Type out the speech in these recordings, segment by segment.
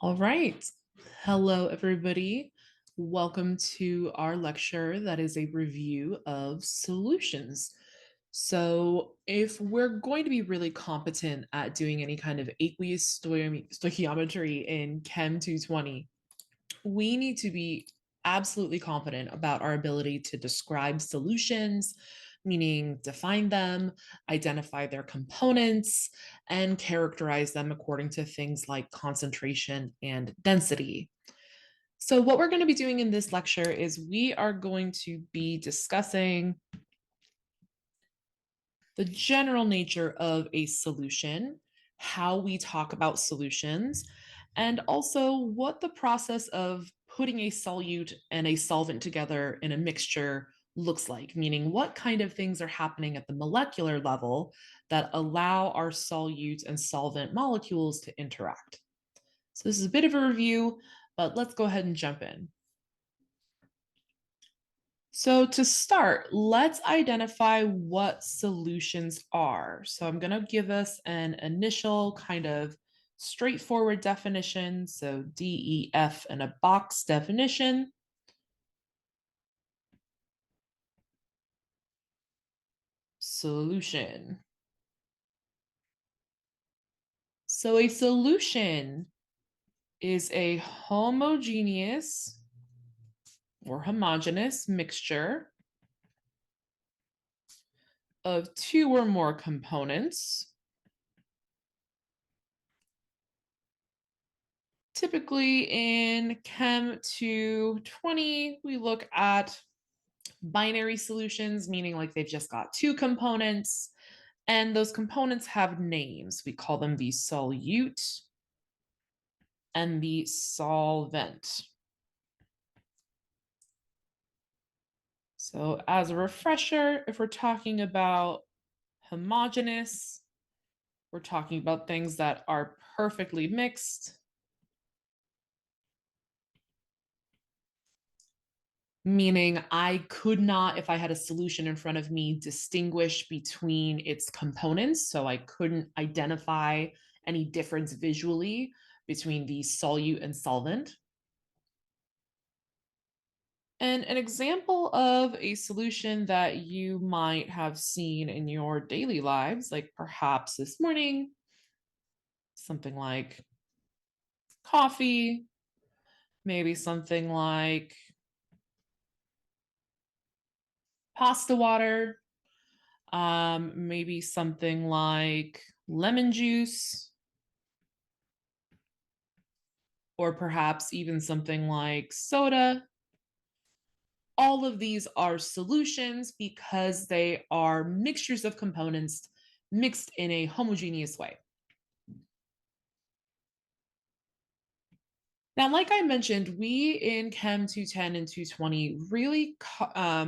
All right. Hello, everybody. Welcome to our lecture that is a review of solutions. So, if we're going to be really competent at doing any kind of aqueous stoichiometry in Chem 220, we need to be absolutely confident about our ability to describe solutions, meaning define them, identify their components, and characterize them according to things like concentration and density. So, what we're going to be doing in this lecture is we are going to be discussing the general nature of a solution, how we talk about solutions, and also what the process of putting a solute and a solvent together in a mixture looks like, meaning what kind of things are happening at the molecular level that allow our solute and solvent molecules to interact. So, this is a bit of a review, but let's go ahead and jump in. So to start, let's identify what solutions are. So I'm going to give us an initial kind of straightforward definition. So DEF and a box definition. Solution. So a solution is a homogeneous or homogeneous mixture of two or more components. Typically in Chem 220, we look at binary solutions, meaning like they've just got two components, and those components have names. We call them the solute and the solvent. So as a refresher, if we're talking about homogeneous, we're talking about things that are perfectly mixed, meaning I could not, if I had a solution in front of me, distinguish between its components. So I couldn't identify any difference visually between the solute and solvent. And an example of a solution that you might have seen in your daily lives, like perhaps this morning, something like coffee, maybe something like pasta water, maybe something like lemon juice, or perhaps even something like soda. All of these are solutions because they are mixtures of components mixed in a homogeneous way. Now, like I mentioned, we in Chem 210 and 220 really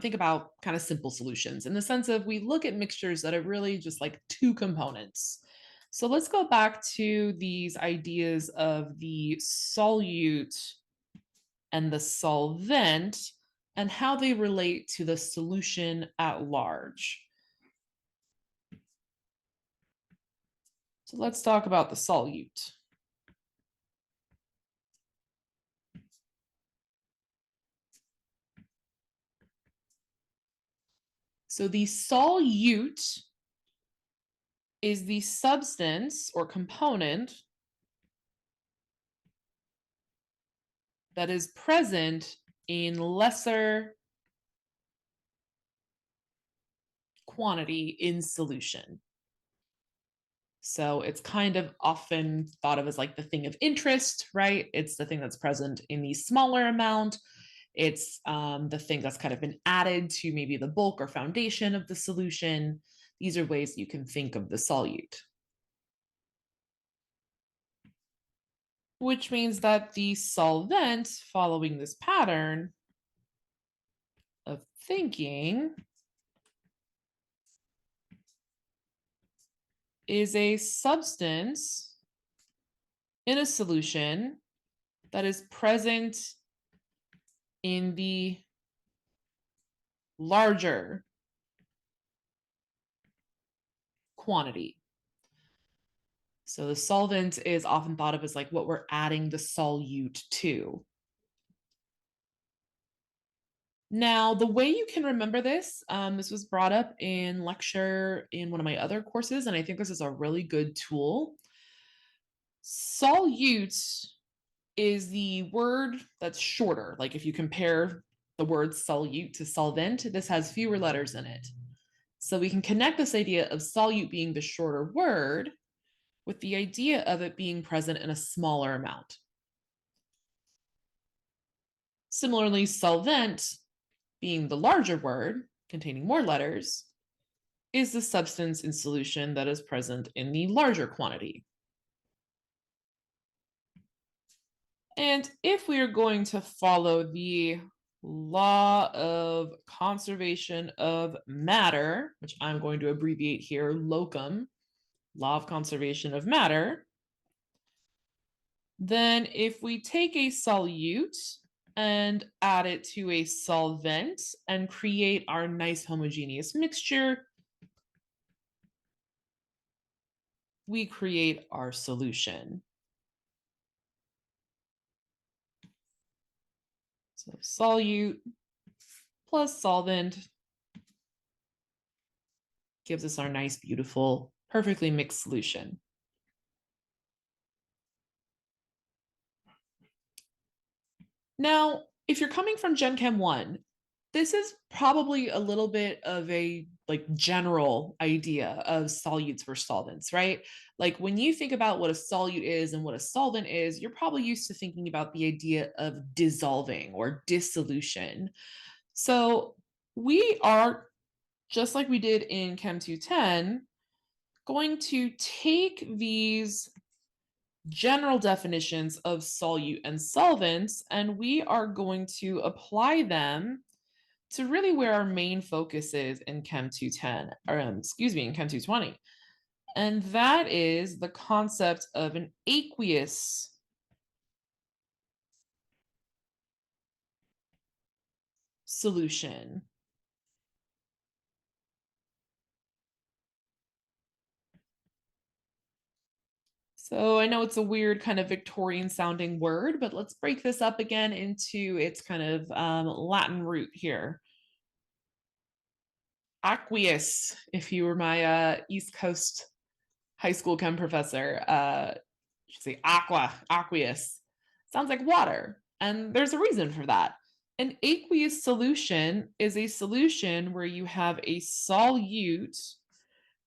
think about kind of simple solutions in the sense of we look at mixtures that are really just like two components. So let's go back to these ideas of the solute and the solvent and how they relate to the solution at large. So let's talk about the solute. So the solute is the substance or component that is present in lesser quantity in solution. So it's kind of often thought of as like the thing of interest, right? It's the thing that's present in the smaller amount. It's the thing that's kind of been added to maybe the bulk or foundation of the solution. These are ways you can think of the solute. Which means that the solvent, following this pattern of thinking, is a substance in a solution that is present in the larger quantity. So the solvent is often thought of as like what we're adding the solute to. Now, the way you can remember this, this was brought up in lecture in one of my other courses, and I think this is a really good tool. Solute is the word that's shorter. Like if you compare the word solute to solvent, this has fewer letters in it. So we can connect this idea of solute being the shorter word with the idea of it being present in a smaller amount. Similarly, solvent being the larger word containing more letters is the substance in solution that is present in the larger quantity. And if we are going to follow the law of conservation of matter, which I'm going to abbreviate here, LOCUM, law of conservation of matter, then if we take a solute and add it to a solvent and create our nice homogeneous mixture, we create our solution. So solute plus solvent gives us our nice, beautiful, perfectly mixed solution. Now, if you're coming from Gen Chem 1, this is probably a little bit of a like general idea of solutes versus solvents, right? Like when you think about what a solute is and what a solvent is, you're probably used to thinking about the idea of dissolving or dissolution. So we are, just like we did in Chem 210, going to take these general definitions of solute and solvents, and we are going to apply them to really where our main focus is in Chem 210, or in Chem 220. And that is the concept of an aqueous solution. So I know it's a weird kind of Victorian sounding word, but let's break this up again into its kind of Latin root here. Aqueous, if you were my East Coast high school chem professor, you should say aqueous. Sounds like water. And there's a reason for that. An aqueous solution is a solution where you have a solute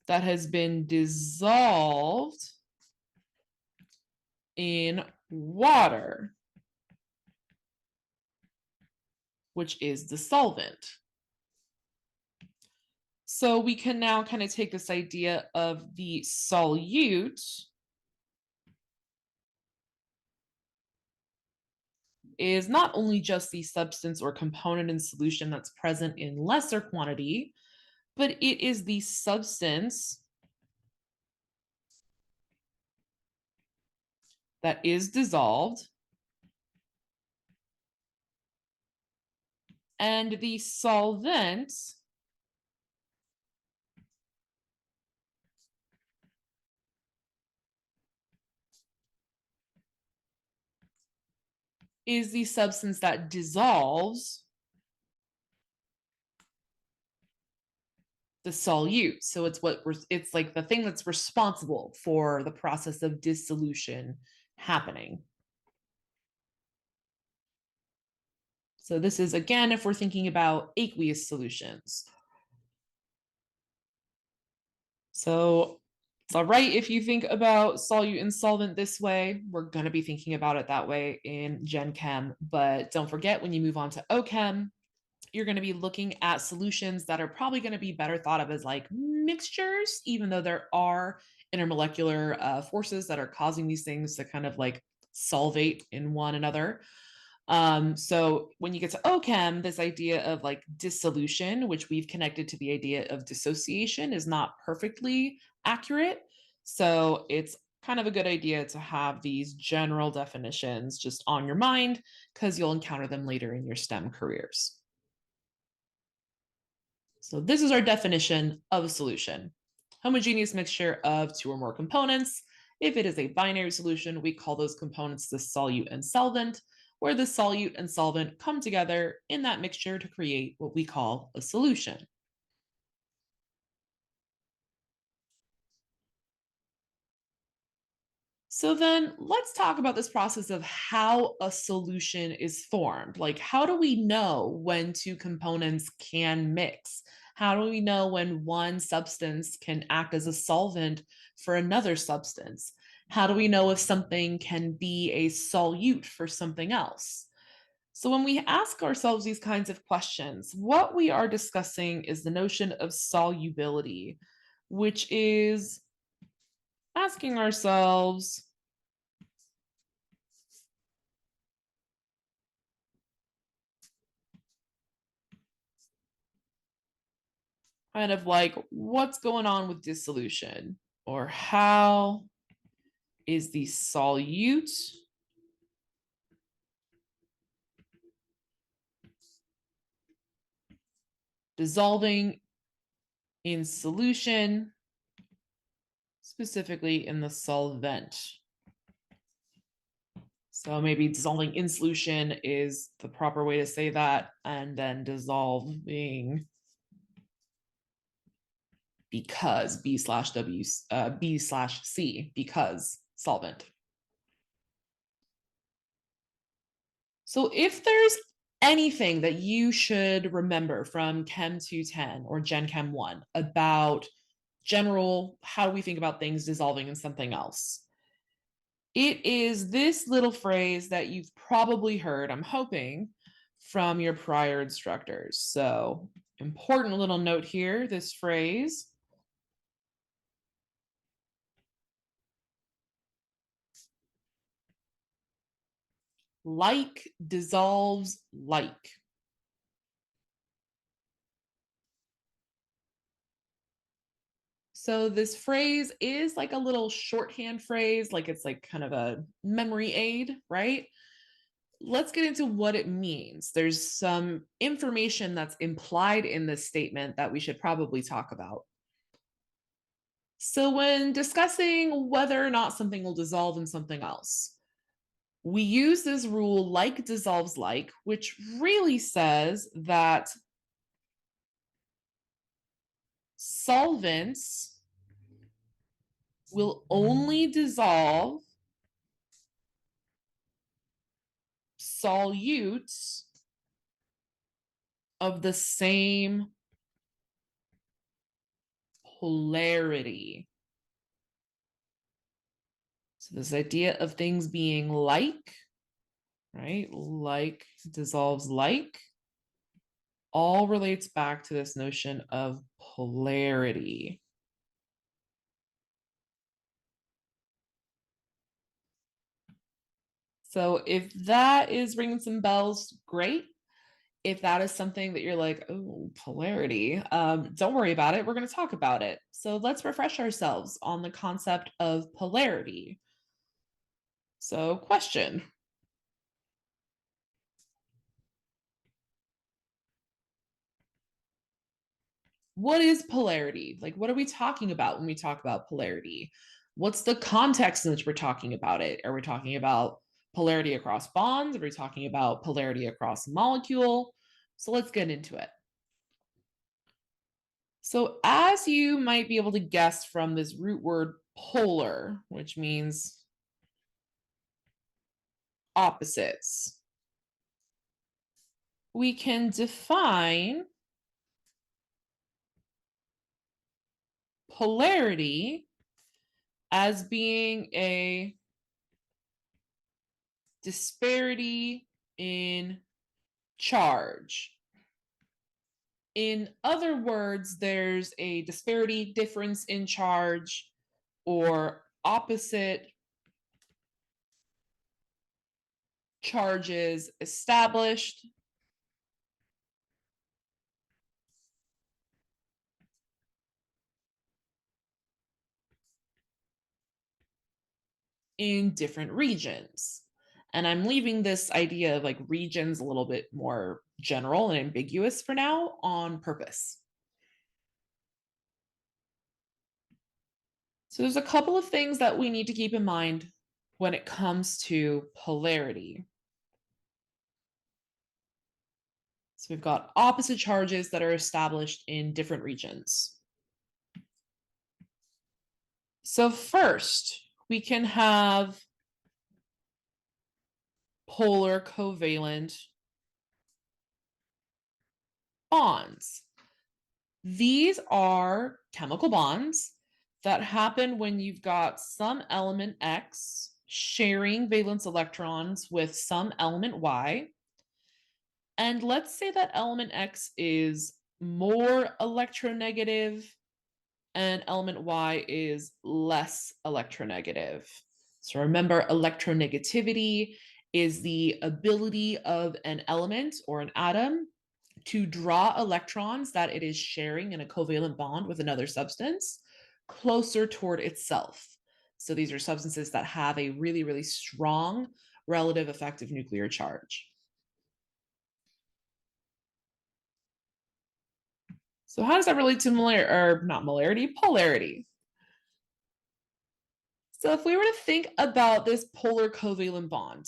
that has been dissolved in water, which is the solvent. So we can now kind of take this idea of the solute is not only just the substance or component in solution that's present in lesser quantity, but it is the substance that is dissolved, and the solvent is the substance that dissolves the solute. So it's like the thing that's responsible for the process of dissolution happening. So this is again if we're thinking about aqueous solutions. So it's all right if you think about solute and solvent this way. We're going to be thinking about it that way in Gen Chem. But don't forget, when you move on to OChem, you're going to be looking at solutions that are probably going to be better thought of as like mixtures, even though there are intermolecular forces that are causing these things to kind of like solvate in one another. So when you get to OChem, this idea of like dissolution, which we've connected to the idea of dissociation, is not perfectly accurate. So it's kind of a good idea to have these general definitions just on your mind because you'll encounter them later in your STEM careers. So this is our definition of a solution: homogeneous mixture of two or more components. If it is a binary solution, we call those components the solute and solvent, where the solute and solvent come together in that mixture to create what we call a solution. So then let's talk about this process of how a solution is formed. Like, how do we know when two components can mix? How do we know when one substance can act as a solvent for another substance? How do we know if something can be a solute for something else? So, when we ask ourselves these kinds of questions, what we are discussing is the notion of solubility, which is asking ourselves, kind of like what's going on with dissolution, or how is the solute dissolving in solution, specifically in the solvent. So maybe dissolving in solution is the proper way to say that, and then dissolving because B/C, because solvent. So if there's anything that you should remember from Chem 210 or Gen Chem 1 about general how we think about things dissolving in something else, it is this little phrase that you've probably heard, I'm hoping, from your prior instructors. So, important little note here, this phrase, like dissolves like. So this phrase is like a little shorthand phrase, like it's like kind of a memory aid, right? Let's get into what it means. There's some information that's implied in this statement that we should probably talk about. So, when discussing whether or not something will dissolve in something else, we use this rule like dissolves like, which really says that solvents will only dissolve solutes of the same polarity. So, this idea of things being like, right? Like dissolves like, all relates back to this notion of polarity. So, if that is ringing some bells, great. If that is something that you're like, oh, polarity, don't worry about it. We're going to talk about it. So let's refresh ourselves on the concept of polarity. So, question: what is polarity? Like, what are we talking about when we talk about polarity? What's the context in which we're talking about it? Are we talking about polarity across bonds? Are we talking about polarity across molecule? So let's get into it. So, as you might be able to guess from this root word polar, which means opposites, we can define polarity as being a disparity in charge. In other words, there's a disparity, difference in charge, or opposite charges established in different regions. And I'm leaving this idea of like regions a little bit more general and ambiguous for now on purpose. So there's a couple of things that we need to keep in mind when it comes to polarity. So we've got opposite charges that are established in different regions. So first, we can have polar covalent bonds. These are chemical bonds that happen when you've got some element X sharing valence electrons with some element Y. And let's say that element X is more electronegative and element Y is less electronegative. So remember, electronegativity is the ability of an element or an atom to draw electrons that it is sharing in a covalent bond with another substance closer toward itself. So these are substances that have a really, really strong relative effective nuclear charge. So how does that relate to polarity? So if we were to think about this polar covalent bond,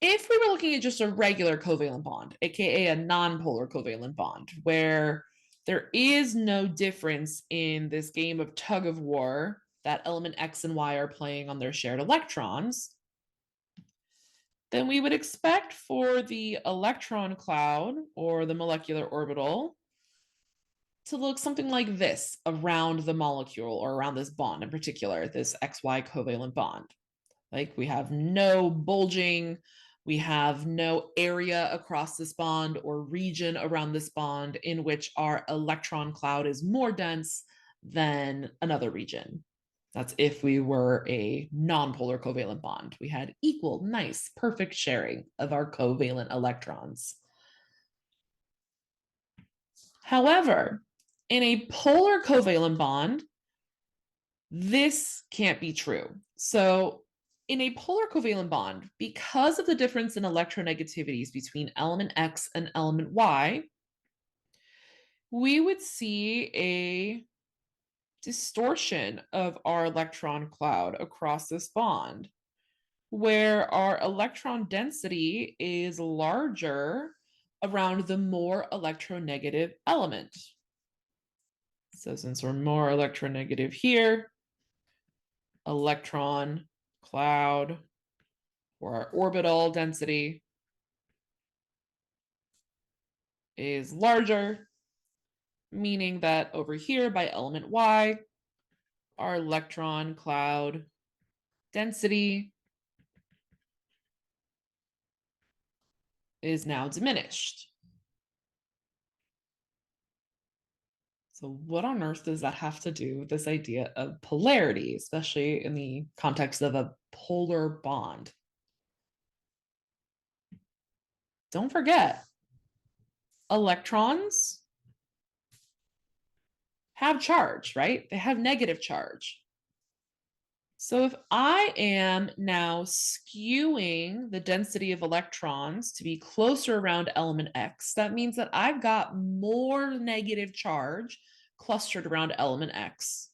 if we were looking at just a regular covalent bond, aka a non-polar covalent bond, where there is no difference in this game of tug of war that element X and Y are playing on their shared electrons, then we would expect for the electron cloud or the molecular orbital to look something like this around the molecule or around this bond in particular, this XY covalent bond. Like we have no bulging, we have no area across this bond or region around this bond in which our electron cloud is more dense than another region. That's if we were a non-polar covalent bond. We had equal, nice, perfect sharing of our covalent electrons. However, in a polar covalent bond, this can't be true. So in a polar covalent bond, because of the difference in electronegativities between element X and element Y, we would see a distortion of our electron cloud across this bond, where our electron density is larger around the more electronegative element. So since we're more electronegative here, electron cloud or our orbital density is larger, meaning that over here by element Y, our electron cloud density is now diminished. So what on earth does that have to do with this idea of polarity, especially in the context of a polar bond? Don't forget, electrons have charge, right? They have negative charge. So if I am now skewing the density of electrons to be closer around element X, that means that I've got more negative charge clustered around element X.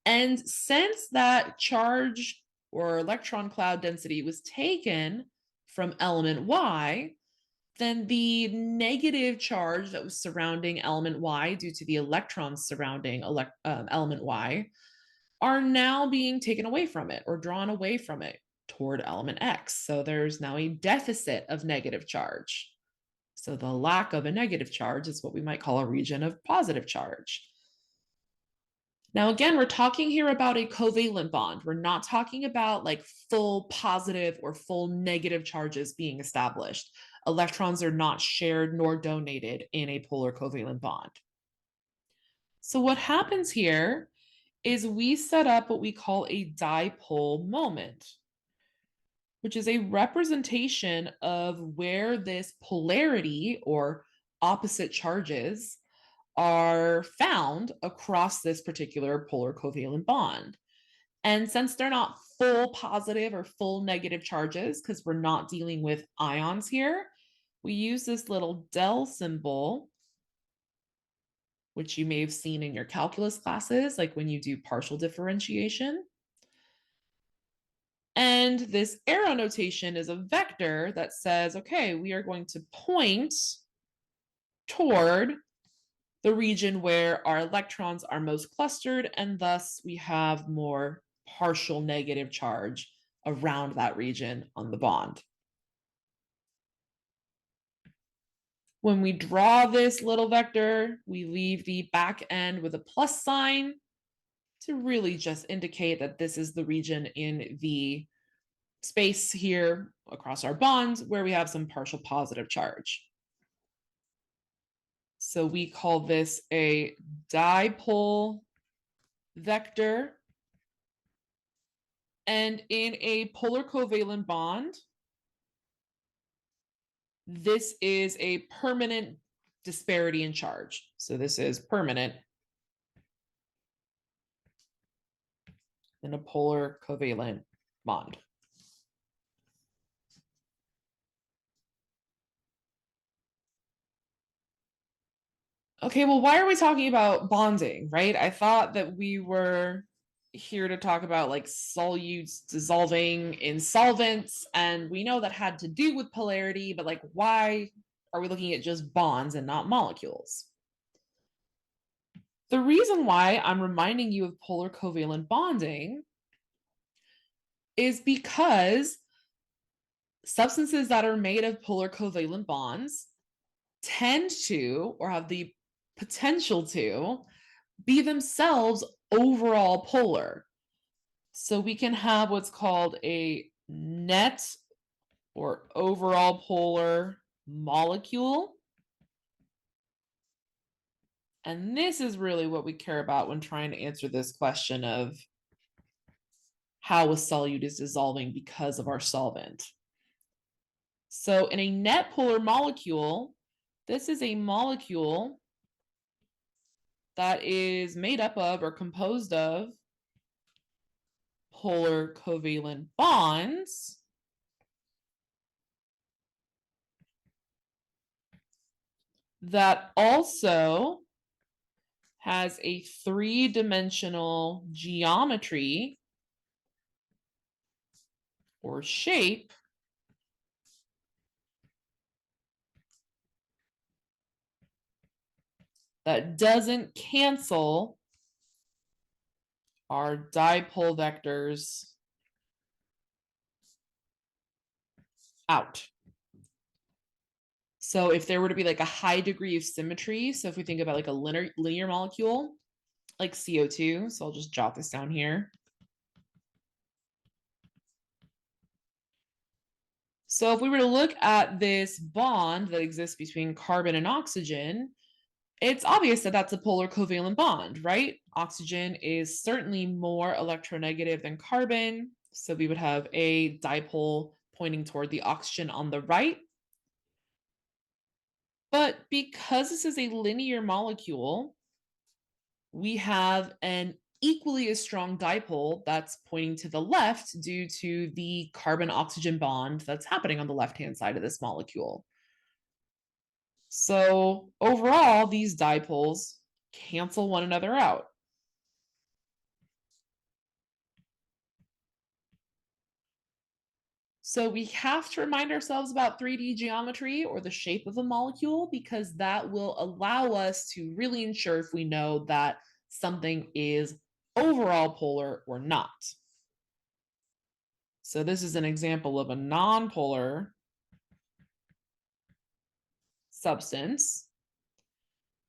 And since that charge or electron cloud density was taken from element Y, then the negative charge that was surrounding element Y due to the electrons surrounding element Y are now being taken away from it or drawn away from it toward element X. So there's now a deficit of negative charge. So the lack of a negative charge is what we might call a region of positive charge. Now, again, we're talking here about a covalent bond. We're not talking about like full positive or full negative charges being established. Electrons are not shared nor donated in a polar covalent bond. So what happens here is we set up what we call a dipole moment, which is a representation of where this polarity or opposite charges are found across this particular polar covalent bond. And since they're not full positive or full negative charges, because we're not dealing with ions here, we use this little del symbol which you may have seen in your calculus classes, like when you do partial differentiation. And this arrow notation is a vector that says, okay, we are going to point toward the region where our electrons are most clustered, and thus we have more partial negative charge around that region on the bond. When we draw this little vector, we leave the back end with a plus sign to really just indicate that this is the region in the space here across our bonds where we have some partial positive charge. So we call this a dipole vector. And in a polar covalent bond, this is a permanent disparity in charge. So this is permanent in a polar covalent bond. Okay, well, why are we talking about bonding, right? I thought that we were here to talk about like solutes dissolving in solvents, and we know that had to do with polarity, but like, why are we looking at just bonds and not molecules? The reason why I'm reminding you of polar covalent bonding is because substances that are made of polar covalent bonds tend to, or have the potential to, be themselves overall polar. So we can have what's called a net or overall polar molecule. And this is really what we care about when trying to answer this question of how a solute is dissolving because of our solvent. So in a net polar molecule, this is a molecule that is made up of or composed of polar covalent bonds that also has a three-dimensional geometry or shape that doesn't cancel our dipole vectors out. So if there were to be like a high degree of symmetry, so if we think about like a linear molecule, like CO2, so I'll just jot this down here. So if we were to look at this bond that exists between carbon and oxygen, it's obvious that that's a polar covalent bond, right? Oxygen is certainly more electronegative than carbon. So we would have a dipole pointing toward the oxygen on the right. But because this is a linear molecule, we have an equally as strong dipole that's pointing to the left due to the carbon-oxygen bond that's happening on the left-hand side of this molecule. So overall, these dipoles cancel one another out. So we have to remind ourselves about 3D geometry or the shape of a molecule because that will allow us to really ensure if we know that something is overall polar or not. So this is an example of a nonpolar substance.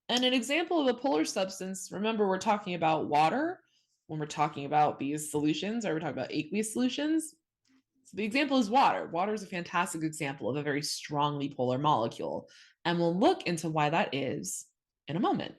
And an example of a polar substance, remember we're talking about water when we're talking about these solutions, or we're talking about aqueous solutions. So the example is water. Water is a fantastic example of a very strongly polar molecule. And we'll look into why that is in a moment.